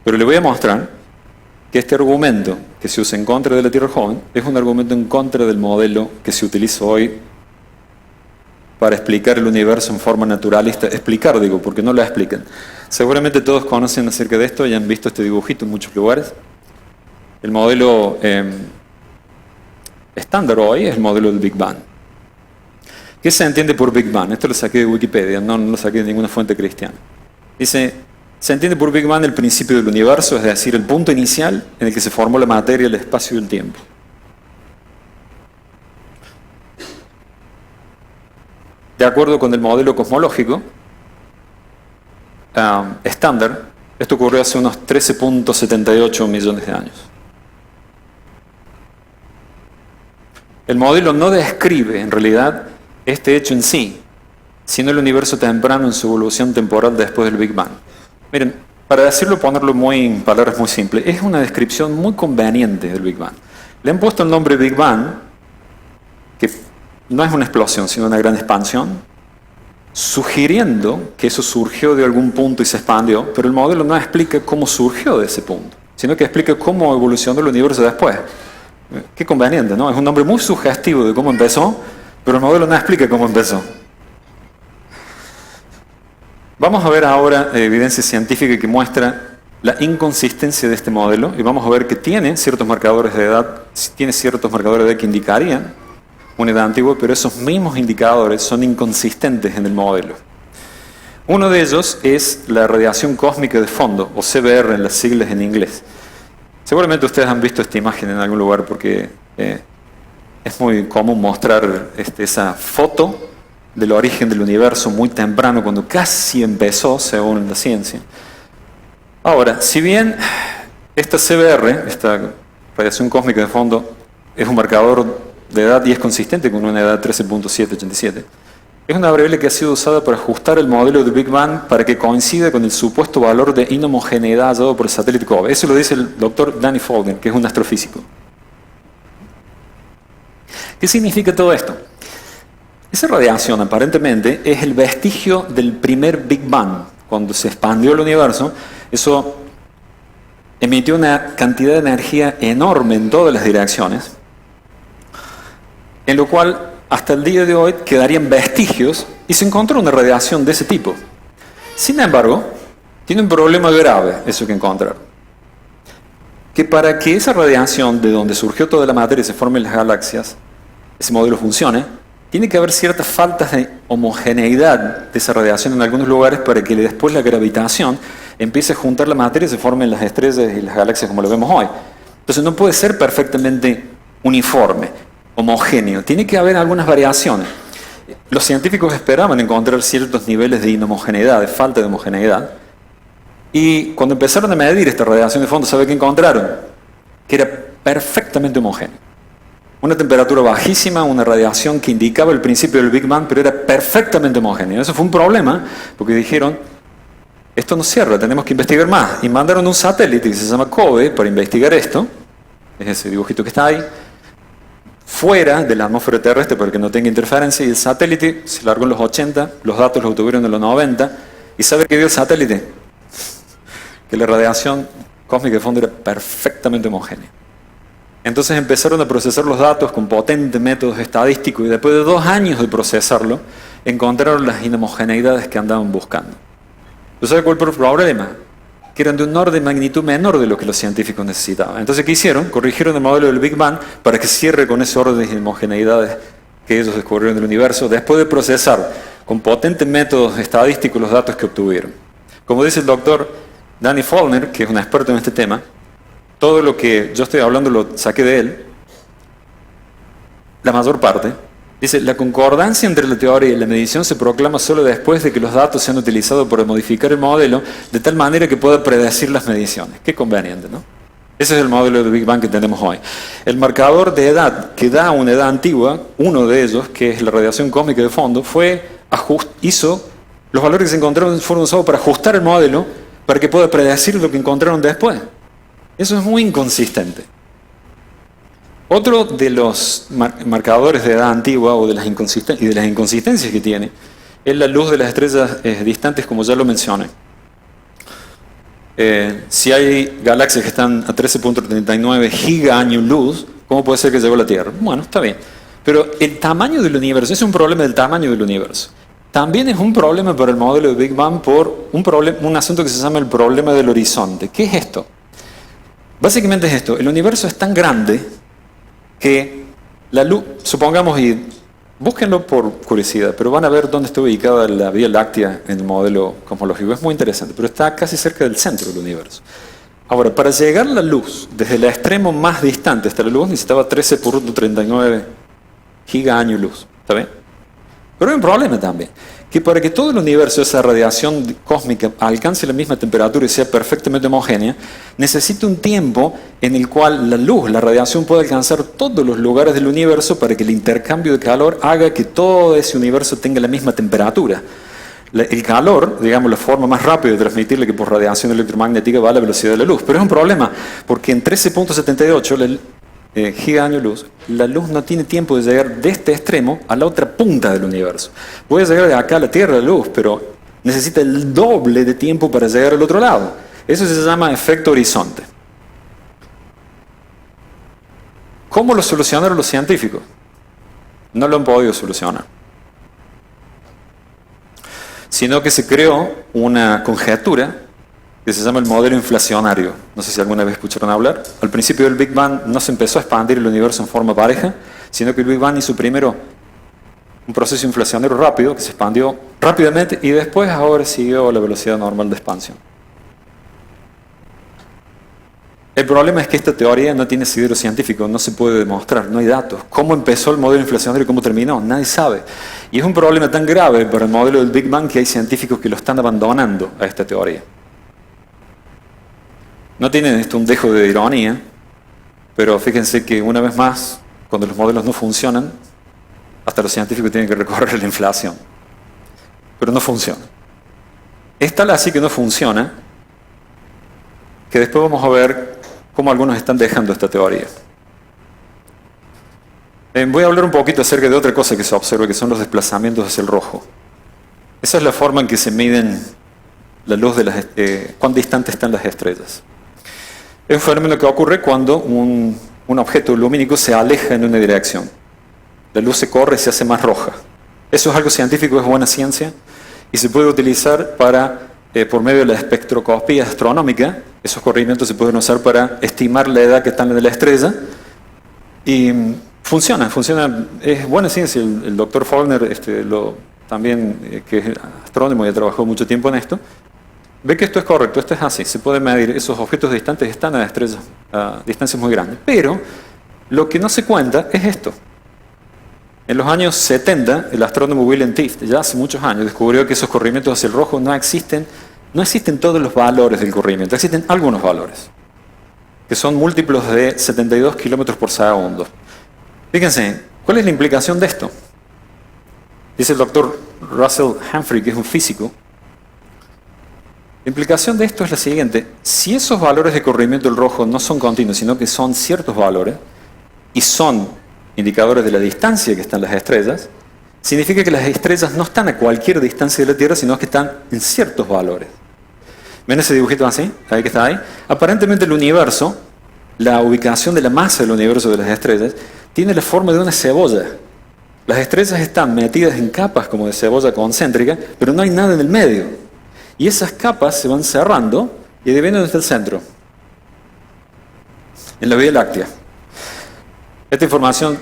Pero le voy a mostrar que este argumento que se usa en contra de la Tierra joven es un argumento en contra del modelo que se utiliza hoy para explicar el universo en forma naturalista. Explicar, digo, porque no lo explican. Seguramente todos conocen acerca de esto y han visto este dibujito en muchos lugares. El modelo estándar hoy es el modelo del Big Bang. ¿Qué se entiende por Big Bang? Esto lo saqué de Wikipedia, no lo saqué de ninguna fuente cristiana. Dice, se entiende por Big Bang el principio del universo, es decir, el punto inicial en el que se formó la materia, el espacio y el tiempo. De acuerdo con el modelo cosmológico estándar, esto ocurrió hace unos 13.78 millones de años. El modelo no describe, en realidad, este hecho en sí, sino el universo temprano en su evolución temporal después del Big Bang. Miren, para decirlo, ponerlo en palabras muy simples, es una descripción muy conveniente del Big Bang. Le han puesto el nombre Big Bang, que no es una explosión, sino una gran expansión, sugiriendo que eso surgió de algún punto y se expandió, pero el modelo no explica cómo surgió de ese punto, sino que explica cómo evolucionó el universo después. Qué conveniente, ¿no? Es un nombre muy sugestivo de cómo empezó, pero el modelo no explica cómo empezó. Vamos a ver ahora evidencia científica que muestra la inconsistencia de este modelo y vamos a ver que tiene ciertos marcadores de edad, que indicarían una edad antigua, pero esos mismos indicadores son inconsistentes en el modelo. Uno de ellos es la radiación cósmica de fondo, o CBR en las siglas en inglés. Seguramente ustedes han visto esta imagen en algún lugar porque es muy común mostrar esa foto del origen del universo muy temprano, cuando casi empezó, según la ciencia. Ahora, si bien esta CBR, esta radiación cósmica de fondo, es un marcador de edad y es consistente con una edad 13.787, Es una variable que ha sido usada para ajustar el modelo de Big Bang para que coincida con el supuesto valor de inhomogeneidad hallado por el satélite COBE. Eso lo dice el doctor Danny Faulkner, que es un astrofísico. ¿Qué significa todo esto? Esa radiación aparentemente es el vestigio del primer Big Bang. Cuando se expandió el universo, eso emitió una cantidad de energía enorme en todas las direcciones, en lo cual hasta el día de hoy quedarían vestigios y se encontró una radiación de ese tipo. Sin embargo, tiene un problema grave eso que encontraron. Que para que esa radiación de donde surgió toda la materia y se formen las galaxias, ese modelo funcione, tiene que haber ciertas faltas de homogeneidad de esa radiación en algunos lugares para que después la gravitación empiece a juntar la materia y se formen las estrellas y las galaxias como lo vemos hoy. Entonces no puede ser perfectamente uniforme, homogéneo. Tiene que haber algunas variaciones. Los científicos esperaban encontrar ciertos niveles de inhomogeneidad, de falta de homogeneidad. Y cuando empezaron a medir esta radiación de fondo, ¿sabe qué encontraron? Que era perfectamente homogéneo. Una temperatura bajísima, una radiación que indicaba el principio del Big Bang, pero era perfectamente homogéneo. Eso fue un problema, porque dijeron, esto no cierra, tenemos que investigar más. Y mandaron un satélite que se llama COBE para investigar esto. Es ese dibujito que está ahí. Fuera de la atmósfera terrestre para que no tenga interferencia, y el satélite se largó en los 80, los datos los obtuvieron en los 90, y ¿sabe qué vio el satélite? Que la radiación cósmica de fondo era perfectamente homogénea. Entonces empezaron a procesar los datos con potentes métodos estadísticos y después de 2 años de procesarlo, encontraron las inhomogeneidades que andaban buscando. ¿Tú sabes cuál fue el problema? Que eran de un orden de magnitud menor de lo que los científicos necesitaban. Entonces, ¿qué hicieron? Corrigieron el modelo del Big Bang para que cierre con ese orden de inhomogeneidades que ellos descubrieron del universo, después de procesar con potentes métodos estadísticos los datos que obtuvieron. Como dice el doctor Danny Faulkner, que es un experto en este tema, todo lo que yo estoy hablando lo saqué de él, la mayor parte. Dice, la concordancia entre la teoría y la medición se proclama solo después de que los datos sean utilizados para modificar el modelo de tal manera que pueda predecir las mediciones. Qué conveniente, ¿no? Ese es el modelo de Big Bang que tenemos hoy. El marcador de edad que da una edad antigua, uno de ellos, que es la radiación cósmica de fondo, hizo, los valores que se encontraron fueron usados para ajustar el modelo para que pueda predecir lo que encontraron después. Eso es muy inconsistente. Otro de los marcadores de edad antigua o de las inconsistencias que tiene es la luz de las estrellas distantes, como ya lo mencioné. Si hay galaxias que están a 13.39 gigaaños luz, ¿cómo puede ser que llegó a la Tierra? Bueno, está bien. Pero el tamaño del universo, es un problema del tamaño del universo. También es un problema para el modelo de Big Bang por un asunto que se llama el problema del horizonte. ¿Qué es esto? Básicamente es esto. El universo es tan grande que la luz, supongamos, y búsquenlo por curiosidad, pero van a ver dónde está ubicada la Vía Láctea en el modelo cosmológico. Es muy interesante, pero está casi cerca del centro del universo. Ahora, para llegar la luz desde el extremo más distante hasta la luz necesitaba 13.39 gigaaños luz. ¿Está bien? Pero hay un problema también, que para que todo el universo, esa radiación cósmica, alcance la misma temperatura y sea perfectamente homogénea, necesita un tiempo en el cual la luz, la radiación, pueda alcanzar todos los lugares del universo para que el intercambio de calor haga que todo ese universo tenga la misma temperatura. El calor, digamos, la forma más rápida de transmitirle que por radiación electromagnética va a la velocidad de la luz. Pero es un problema, porque en 13.78 gigaaños luz, la luz no tiene tiempo de llegar de este extremo a la otra punta del universo. Puede llegar de acá a la Tierra la luz, pero necesita el doble de tiempo para llegar al otro lado. Eso se llama efecto horizonte. ¿Cómo lo solucionaron los científicos? No lo han podido solucionar. Sino que se creó una conjetura que se llama el modelo inflacionario. No sé si alguna vez escucharon hablar. Al principio del Big Bang no se empezó a expandir el universo en forma pareja, sino que el Big Bang hizo primero un proceso inflacionario rápido, que se expandió rápidamente, y después ahora siguió la velocidad normal de expansión. El problema es que esta teoría no tiene asidero científico, no se puede demostrar, no hay datos. ¿Cómo empezó el modelo inflacionario y cómo terminó? Nadie sabe. Y es un problema tan grave para el modelo del Big Bang que hay científicos que lo están abandonando a esta teoría. No tienen esto un dejo de ironía, pero fíjense que una vez más, cuando los modelos no funcionan, hasta los científicos tienen que recorrer la inflación. pero no funciona. Es tal así que no funciona, que después vamos a ver cómo algunos están dejando esta teoría. Voy a hablar un poquito acerca de otra cosa que se observa, que son los desplazamientos hacia el rojo. Esa es la forma en que se miden la luz de las cuán distantes están las estrellas. Es un fenómeno que ocurre cuando un objeto lumínico se aleja en una dirección. La luz se corre y se hace más roja. Eso es algo científico, es buena ciencia, y se puede utilizar para, por medio de la espectroscopía astronómica, esos corrimientos se pueden usar para estimar la edad que está en la estrella, y funciona, es buena ciencia. El doctor Faulkner, también, que es astrónomo y ha trabajado mucho tiempo en esto, ve que esto es correcto, esto es así, se puede medir, esos objetos distantes están a estrellas a distancias muy grandes. Pero lo que no se cuenta es esto. En los años 70, el astrónomo William Tift, ya hace muchos años, descubrió que esos corrimientos hacia el rojo no existen todos los valores del corrimiento, existen algunos valores, que son múltiplos de 72 kilómetros por segundo. Fíjense, ¿cuál es la implicación de esto? Dice el doctor Russell Humphrey, que es un físico. La implicación de esto es la siguiente: si esos valores de corrimiento del rojo no son continuos, sino que son ciertos valores, y son indicadores de la distancia que están las estrellas, significa que las estrellas no están a cualquier distancia de la Tierra, sino que están en ciertos valores. ¿Ven ese dibujito así? Ahí que está ahí. Aparentemente el universo, la ubicación de la masa del universo de las estrellas, tiene la forma de una cebolla. Las estrellas están metidas en capas como de cebolla concéntrica, pero no hay nada en el medio. Y esas capas se van cerrando y adivinen dónde está el centro. En la Vía Láctea. Esta información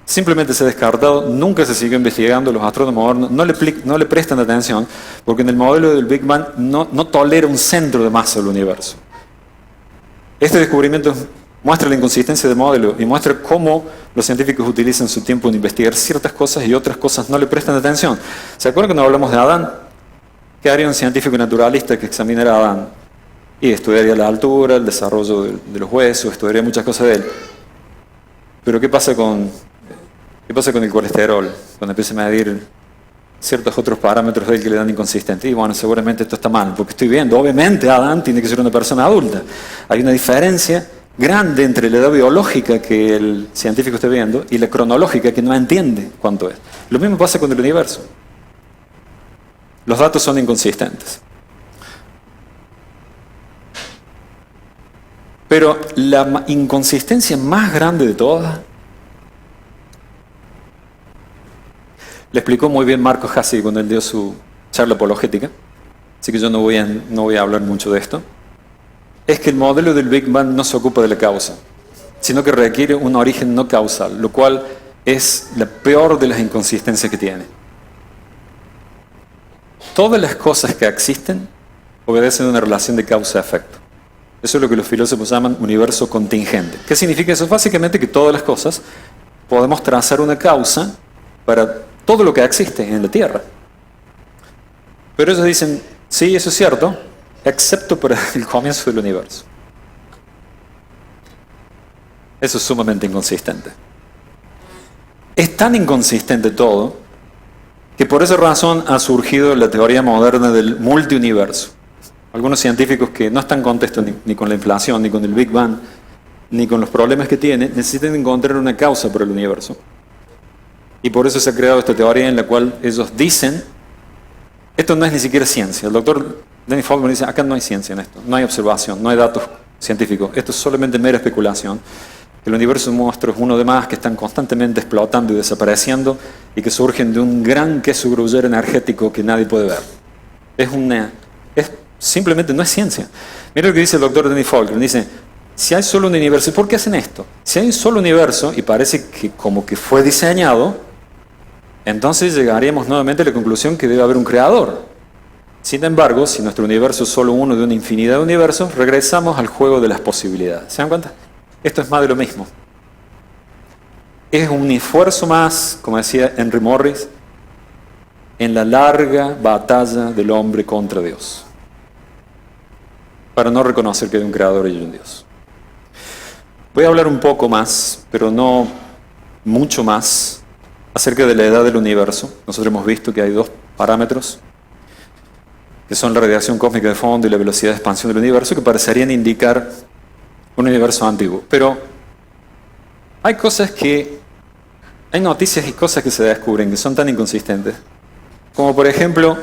simplemente se ha descartado, nunca se siguió investigando, los astrónomos modernos no le prestan atención, porque en el modelo del Big Bang no tolera un centro de masa del universo. Este descubrimiento muestra la inconsistencia del modelo y muestra cómo los científicos utilizan su tiempo en investigar ciertas cosas y otras cosas no le prestan atención. ¿Se acuerdan cuando hablamos de Adán? ¿Qué haría un científico naturalista que examinara a Adán? Y estudiaría la altura, el desarrollo de los huesos, estudiaría muchas cosas de él. Pero ¿qué pasa con el colesterol? Cuando empieza a medir ciertos otros parámetros de él que le dan inconsistente. Y bueno, seguramente esto está mal, porque estoy viendo, obviamente Adán tiene que ser una persona adulta. Hay una diferencia grande entre la edad biológica que el científico está viendo y la cronológica que no entiende cuánto es. Lo mismo pasa con el universo. Los datos son inconsistentes. Pero la inconsistencia más grande de todas, le explicó muy bien Marco Hassi cuando él dio su charla apologética, así que yo no voy a hablar mucho de esto, es que el modelo del Big Bang no se ocupa de la causa, sino que requiere un origen no causal, lo cual es la peor de las inconsistencias que tiene. Todas las cosas que existen obedecen a una relación de causa-efecto. Eso es lo que los filósofos llaman universo contingente. ¿Qué significa eso? Básicamente que todas las cosas podemos trazar una causa para todo lo que existe en la Tierra. Pero ellos dicen, sí, eso es cierto, excepto para el comienzo del universo. Eso es sumamente inconsistente. Es tan inconsistente todo que por esa razón ha surgido la teoría moderna del multiuniverso. Algunos científicos que no están contentos ni con la inflación, ni con el Big Bang, ni con los problemas que tiene, necesitan encontrar una causa para el universo. Y por eso se ha creado esta teoría en la cual ellos dicen, esto no es ni siquiera ciencia. El doctor Dennis Faulkner dice, acá no hay ciencia en esto, no hay observación, no hay datos científicos, esto es solamente mera especulación. El universo es un monstruo, es uno de más que están constantemente explotando y desapareciendo y que surgen de un gran queso gruyere energético que nadie puede ver. Simplemente no es ciencia. Mira lo que dice el doctor Dennis Faulkner, dice, si hay solo un universo, ¿por qué hacen esto? Si hay un solo universo y parece que como que fue diseñado, entonces llegaríamos nuevamente a la conclusión que debe haber un creador. Sin embargo, si nuestro universo es solo uno de una infinidad de universos, regresamos al juego de las posibilidades. ¿Se dan cuenta? Esto es más de lo mismo. Es un esfuerzo más, como decía Henry Morris, en la larga batalla del hombre contra Dios, para no reconocer que hay un creador y un Dios. Voy a hablar un poco más, pero no mucho más, acerca de la edad del universo. Nosotros hemos visto que hay dos parámetros, que son la radiación cósmica de fondo y la velocidad de expansión del universo, que parecerían indicar un universo antiguo. Pero hay noticias y cosas que se descubren que son tan inconsistentes. Como por ejemplo,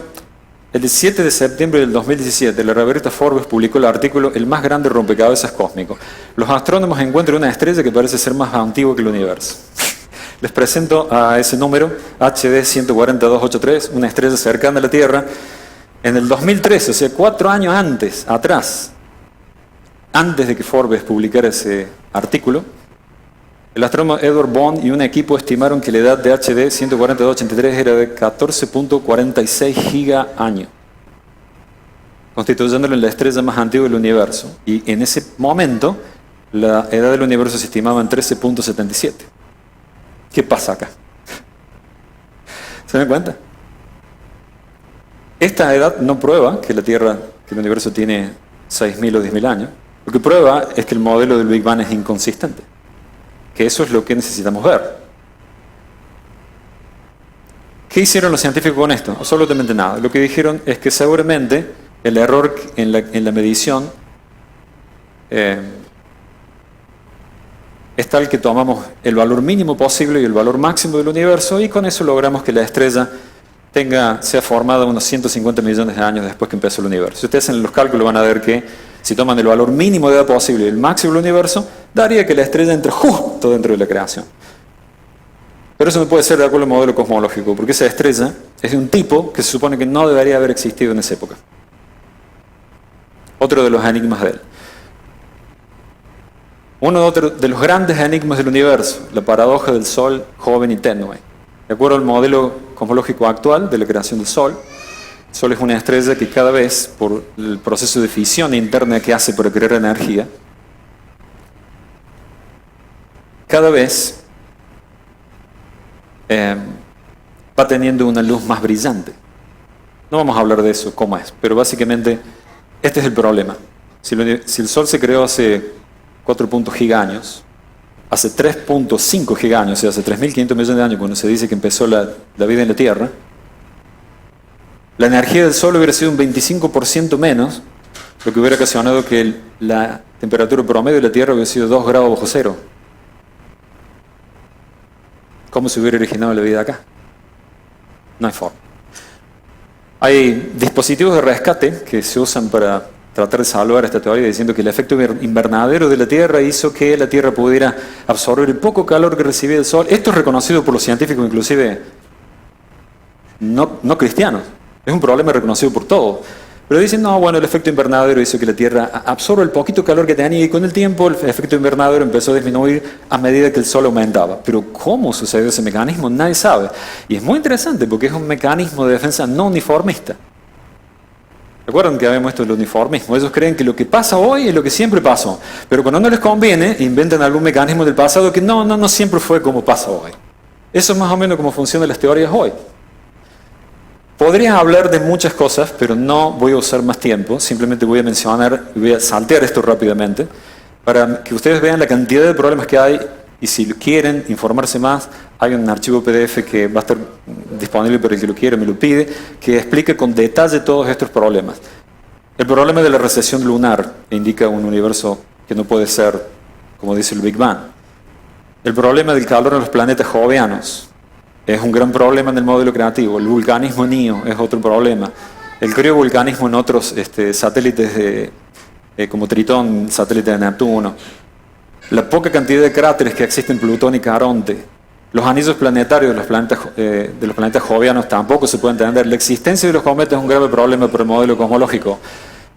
el 7 de septiembre del 2017, la revista Forbes publicó el artículo "El más grande rompecabezas cósmico". Los astrónomos encuentran una estrella que parece ser más antigua que el universo. Les presento a ese número, HD 14283, una estrella cercana a la Tierra. En el 2013, o sea, 4 años atrás, antes de que Forbes publicara ese artículo, el astrónomo Edward Bond y un equipo estimaron que la edad de HD 14283 era de 14.46 gigaaños, constituyéndolo en la estrella más antigua del universo. Y en ese momento, la edad del universo se estimaba en 13.77. ¿Qué pasa acá? ¿Se dan cuenta? Esta edad no prueba que el universo tiene 6.000 o 10.000 años. Lo que prueba es que el modelo del Big Bang es inconsistente. Que eso es lo que necesitamos ver. ¿Qué hicieron los científicos con esto? Absolutamente nada. Lo que dijeron es que seguramente el error en la medición es tal que tomamos el valor mínimo posible y el valor máximo del universo, y con eso logramos que la estrella sea formada unos 150 millones de años después que empezó el universo. Si ustedes hacen los cálculos van a ver que si toman el valor mínimo de edad posible y el máximo del universo, daría que la estrella entre justo dentro de la creación. Pero eso no puede ser de acuerdo al modelo cosmológico, porque esa estrella es de un tipo que se supone que no debería haber existido en esa época. Otro de los enigmas de él. Uno de los grandes enigmas del universo, la paradoja del Sol joven y tenue. De acuerdo al modelo cosmológico actual de la creación del Sol, el Sol es una estrella que cada vez, por el proceso de fisión interna que hace para crear energía, cada vez va teniendo una luz más brillante. No vamos a hablar de eso, cómo es, pero básicamente este es el problema. Si el Sol se creó hace 4 gigaaños, hace 3.5 gigaaños, o sea, hace 3.500 millones de años, cuando se dice que empezó la vida en la Tierra, la energía del Sol hubiera sido un 25% menos, lo que hubiera ocasionado que la temperatura promedio de la Tierra hubiera sido 2 grados bajo cero. ¿Cómo se hubiera originado la vida acá? No hay forma. Hay dispositivos de rescate que se usan para tratar de salvar esta teoría, diciendo que el efecto invernadero de la Tierra hizo que la Tierra pudiera absorber el poco calor que recibía el Sol. Esto es reconocido por los científicos, inclusive no cristianos. Es un problema reconocido por todos. Pero dicen, no, bueno, el efecto invernadero hizo que la Tierra absorba el poquito calor que tenía, y con el tiempo el efecto invernadero empezó a disminuir a medida que el Sol aumentaba. Pero ¿cómo sucedió ese mecanismo? Nadie sabe. Y es muy interesante porque es un mecanismo de defensa no uniformista. ¿Recuerdan que habíamos esto del uniformismo? Ellos creen que lo que pasa hoy es lo que siempre pasó. Pero cuando no les conviene, inventan algún mecanismo del pasado que no siempre fue como pasa hoy. Eso es más o menos como funcionan las teorías hoy. Podría hablar de muchas cosas, pero no voy a usar más tiempo. Simplemente voy a saltear esto rápidamente para que ustedes vean la cantidad de problemas que hay, y si quieren informarse más, hay un archivo PDF que va a estar disponible para el que lo quiera, me lo pide, que explique con detalle todos estos problemas. El problema de la recesión lunar indica un universo que no puede ser, como dice el Big Bang. El problema del calor en los planetas jovianos es un gran problema en el modelo creativo. El vulcanismo en Io es otro problema. El criovolcanismo en otros satélites como Tritón, satélite de Neptuno. La poca cantidad de cráteres que existen en Plutón y Caronte. Los anillos planetarios de los planetas jovianos tampoco se pueden entender. La existencia de los cometas es un grave problema para el modelo cosmológico.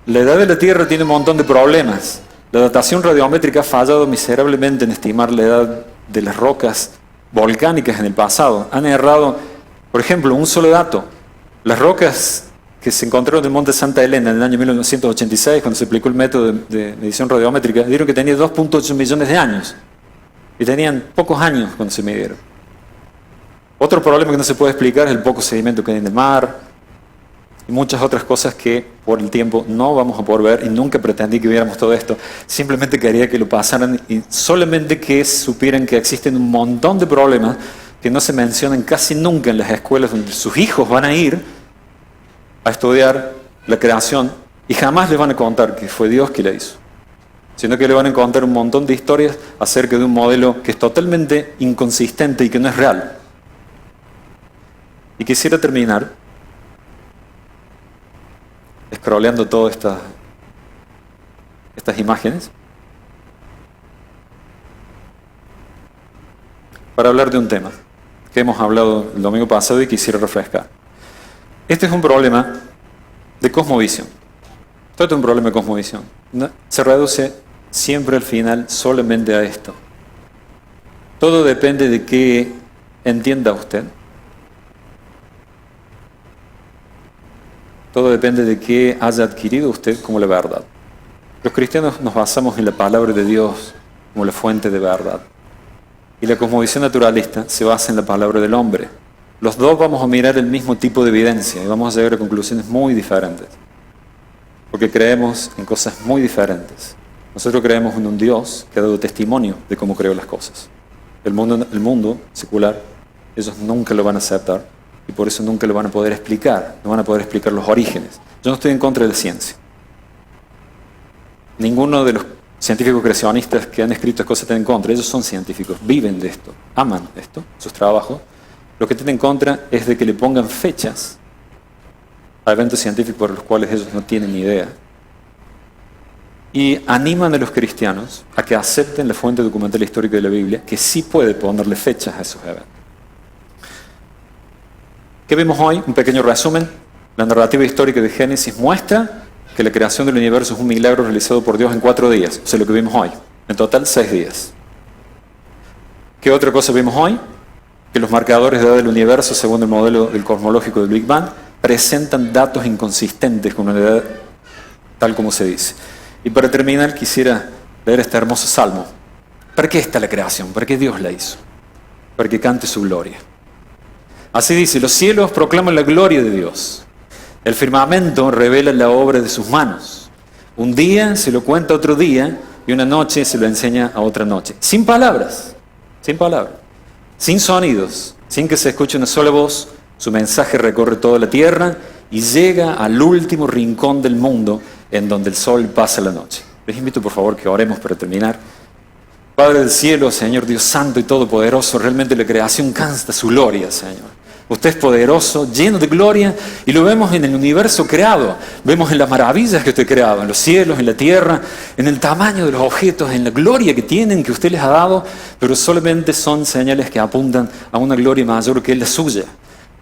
La edad de la Tierra tiene un montón de problemas. La datación radiométrica ha fallado miserablemente en estimar la edad de las rocas volcánicas en el pasado. Han errado, por ejemplo, un solo dato. Las rocas que se encontraron en el monte Santa Elena en el año 1986, cuando se aplicó el método de medición radiométrica, dieron que tenía 2.8 millones de años. Y tenían pocos años cuando se midieron. Otro problema que no se puede explicar es el poco sedimento que hay en el mar, y muchas otras cosas que por el tiempo no vamos a poder ver, y nunca pretendí que viéramos todo esto. Simplemente quería que lo pasaran y solamente que supieran que existen un montón de problemas que no se mencionan casi nunca en las escuelas donde sus hijos van a ir a estudiar la creación y jamás les van a contar que fue Dios que la hizo, sino que le van a contar un montón de historias acerca de un modelo que es totalmente inconsistente y que no es real. Y quisiera terminar scrolleando todas estas imágenes para hablar de un tema que hemos hablado el domingo pasado y quisiera refrescar. Este es un problema de cosmovisión. Todo es un problema de cosmovisión. Se reduce siempre al final solamente a esto. Todo depende de qué entienda usted. Todo depende de qué haya adquirido usted como la verdad. Los cristianos nos basamos en la palabra de Dios como la fuente de verdad. Y la cosmovisión naturalista se basa en la palabra del hombre. Los dos vamos a mirar el mismo tipo de evidencia y vamos a llegar a conclusiones muy diferentes. Porque creemos en cosas muy diferentes. Nosotros creemos en un Dios que ha dado testimonio de cómo creó las cosas. El mundo secular, ellos nunca lo van a aceptar y por eso nunca lo van a poder explicar. No van a poder explicar los orígenes. Yo no estoy en contra de la ciencia. Ninguno de los científicos creacionistas que han escrito cosas están en contra. Ellos son científicos, viven de esto, aman esto, sus trabajos. Lo que están en contra es de que le pongan fechas a eventos científicos por los cuales ellos no tienen ni idea. Y animan a los cristianos a que acepten la fuente documental histórica de la Biblia, que sí puede ponerle fechas a esos eventos. ¿Qué vemos hoy? Un pequeño resumen. La narrativa histórica de Génesis muestra que la creación del universo es un milagro realizado por Dios en 4 días. Eso es lo que vimos hoy. En total, 6 días. ¿Qué otra cosa vimos hoy? Que los marcadores de edad del universo, según el modelo del cosmológico del Big Bang, presentan datos inconsistentes con una edad tal como se dice. Y para terminar, quisiera leer este hermoso salmo. ¿Para qué está la creación? ¿Para qué Dios la hizo? Para que cante su gloria. Así dice: los cielos proclaman la gloria de Dios. El firmamento revela la obra de sus manos. Un día se lo cuenta a otro día y una noche se lo enseña a otra noche. Sin palabras, sin sonidos, sin que se escuche una sola voz, su mensaje recorre toda la tierra y llega al último rincón del mundo en donde el sol pasa la noche. Les invito por favor que oremos para terminar. Padre del cielo, Señor Dios santo y todopoderoso, realmente la creación canta su gloria, Señor. Usted es poderoso, lleno de gloria, y lo vemos en el universo creado. Vemos en las maravillas que usted ha creado, en los cielos, en la tierra, en el tamaño de los objetos, en la gloria que tienen, que usted les ha dado, pero solamente son señales que apuntan a una gloria mayor que es la suya.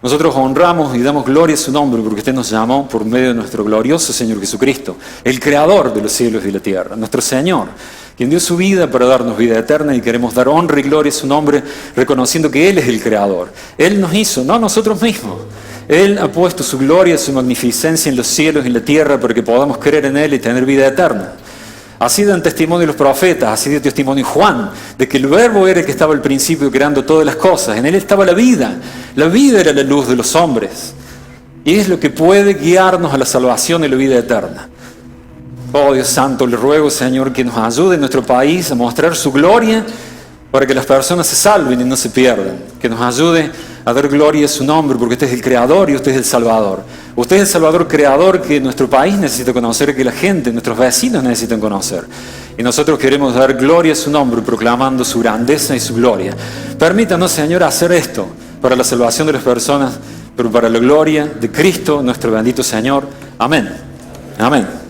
Nosotros honramos y damos gloria a su nombre porque usted nos llamó por medio de nuestro glorioso Señor Jesucristo, el creador de los cielos y la tierra, nuestro Señor, quien dio su vida para darnos vida eterna, y queremos dar honra y gloria a su nombre reconociendo que Él es el creador. Él nos hizo, no nosotros mismos. Él ha puesto su gloria, su magnificencia en los cielos y en la tierra para que podamos creer en Él y tener vida eterna. Así dan testimonio los profetas, así dio testimonio Juan, de que el Verbo era el que estaba al principio creando todas las cosas. En Él estaba la vida era la luz de los hombres. Y es lo que puede guiarnos a la salvación y la vida eterna. Oh Dios santo, le ruego, Señor, que nos ayude en nuestro país a mostrar su gloria para que las personas se salven y no se pierdan. Que nos ayude a dar gloria a su nombre, porque usted es el creador y usted es el salvador. Usted es el salvador creador que nuestro país necesita conocer, que la gente, nuestros vecinos necesitan conocer. Y nosotros queremos dar gloria a su nombre, proclamando su grandeza y su gloria. Permítanos, Señor, hacer esto para la salvación de las personas, pero para la gloria de Cristo, nuestro bendito Señor. Amén. Amén.